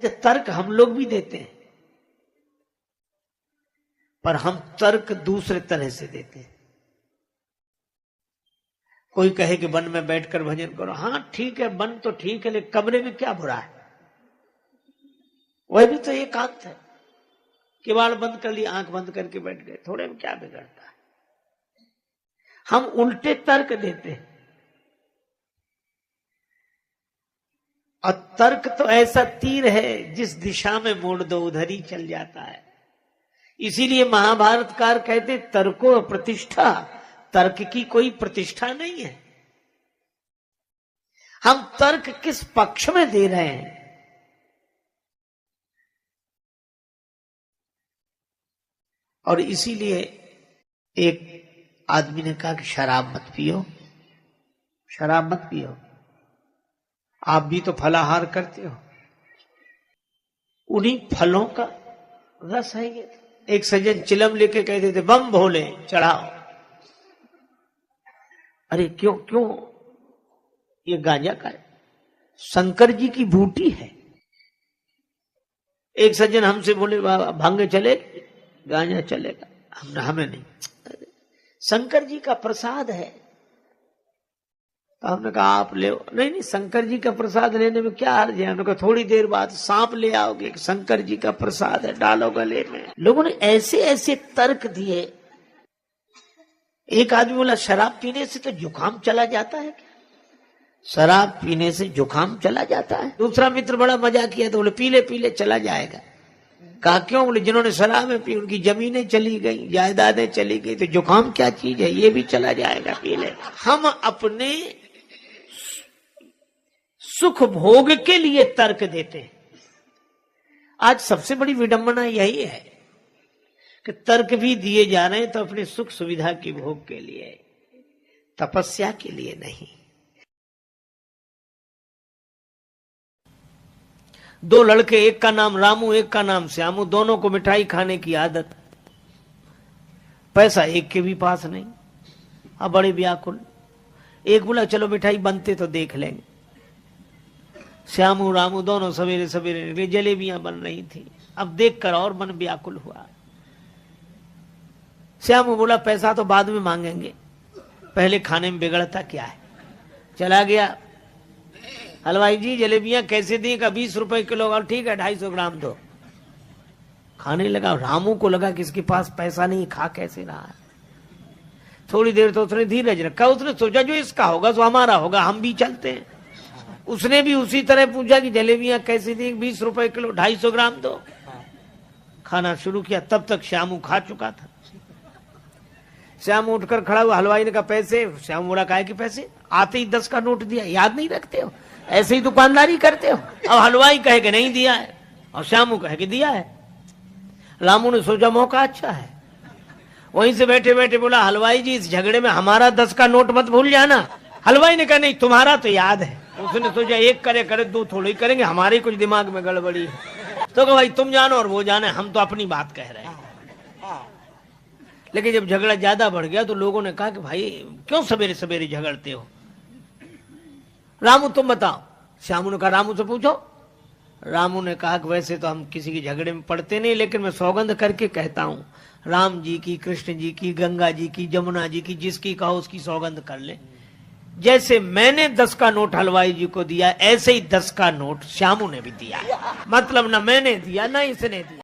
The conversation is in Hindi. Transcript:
तर्क हम लोग भी देते हैं, पर हम तर्क दूसरे तरह से देते हैं। कोई कहे कि वन में बैठकर भजन करो, हाँ ठीक है, वन तो ठीक है, लेकिन कमरे में क्या बुरा है? वह भी तो एकांत है। किवाड़ बंद कर लिया, आंख बंद करके बैठ गए, थोड़े में क्या बिगड़ता है? हम उल्टे तर्क देते हैं। और तर्क तो ऐसा तीर है जिस दिशा में मोड़ दो उधर ही चल जाता है। इसीलिए महाभारतकार कहते तर्को प्रतिष्ठा, तर्क की कोई प्रतिष्ठा नहीं है। हम तर्क किस पक्ष में दे रहे हैं? और इसीलिए एक आदमी ने कहा कि शराब मत पियो, शराब मत पियो, आप भी तो फलाहार करते हो। उन्हीं फलों का रस है ये। एक सज्जन चिलम लेके कहते थे बम भोले चढ़ाओ। अरे क्यों क्यों? ये गांजा का है, शंकर जी की बूटी है। एक सज्जन हमसे बोले भांगे चले, गांजा चलेगा? हमें नहीं, शंकर जी का प्रसाद है। तो हमने कहा आप ले। नहीं नहीं, शंकर जी का प्रसाद लेने में क्या हर्ज है? हमने कहा थोड़ी देर बाद सांप ले आओगे, शंकर जी का प्रसाद है, डालो गले में। लोगों ने ऐसे ऐसे तर्क दिए। एक आदमी बोला शराब पीने से तो जुकाम चला जाता है क्या? शराब पीने से जुकाम चला जाता है? दूसरा मित्र बड़ा मजाक किया, तो बोले पीले पीले चला जाएगा। कहा क्यों? बोले जिन्होंने शराबें पी उनकी जमीनें चली गई, जायदादें चली गई, तो जुकाम क्या चीज है? ये भी चला जाएगा, पी ले। हम अपने सुख भोग के लिए तर्क देते हैं। आज सबसे बड़ी विडंबना यही है कि तर्क भी दिए जा रहे हैं तो अपने सुख सुविधा की भोग के लिए, तपस्या के लिए नहीं। दो लड़के, एक का नाम रामू एक का नाम श्यामू, दोनों को मिठाई खाने की आदत। पैसा एक के भी पास नहीं, अब बड़े व्याकुल। एक बोला चलो मिठाई बनते तो देख लेंगे। श्यामू रामू दोनों सवेरे सवेरे निकले, जलेबियां बन रही थी। अब देखकर और मन व्याकुल हुआ। श्यामू बोला पैसा तो बाद में मांगेंगे, पहले खाने में बिगड़ता क्या है। चला गया, हलवाई जी जलेबियां कैसे दी? का 20 रुपए किलो। और ठीक है 250 ग्राम दो। खाने लगा। रामू को लगा कि इसके पास पैसा नहीं, खा कैसे रहा है। थोड़ी देर तो उसने धीरज रखा। उसने सोचा जो इसका होगा तो हमारा होगा, हम भी चलते हैं। उसने भी उसी तरह पूछा कि जलेबियां कैसे दी? 20 रुपए किलो, 250 ग्राम दो। खाना शुरू किया। तब तक श्यामू खा चुका था। श्यामू उठकर खड़ा हुआ। हलवाई ने कहा पैसे? श्यामू बोला काहे के पैसे? आते ही 10 का नोट दिया। याद नहीं रखते हो? ऐसे ही दुकानदारी करते हो? अब हलवाई कहे कि नहीं दिया है और श्यामू कहे कि दिया है। रामू ने सोचा मौका अच्छा है। वहीं से बैठे बैठे बोला हलवाई जी इस झगड़े में हमारा 10 का नोट मत भूल जाना। हलवाई ने कहा नहीं तुम्हारा तो याद है। उसने सोचा एक करे करे दो थोड़ी करेंगे, हमारे कुछ दिमाग में गड़बड़ी है। तो कहा भाई तुम जानो और वो जाने, हम तो अपनी बात कह रहे हैं। लेकिन जब झगड़ा ज्यादा बढ़ गया तो लोगों ने कहा कि भाई क्यों सवेरे सवेरे झगड़ते हो? रामू तुम बताओ। श्यामू ने कहा रामू से पूछो। रामू ने कहा कि वैसे तो हम किसी के झगड़े में पड़ते नहीं, लेकिन मैं सौगंध करके कहता हूं, राम जी की, कृष्ण जी की, गंगा जी की, जमुना जी की, जिसकी कहो उसकी सौगंध कर ले। जैसे मैंने 10 का नोट हलवाई जी को दिया, ऐसे ही 10 का नोट श्यामू ने भी दिया। मतलब ना मैंने दिया ना इसने दिया।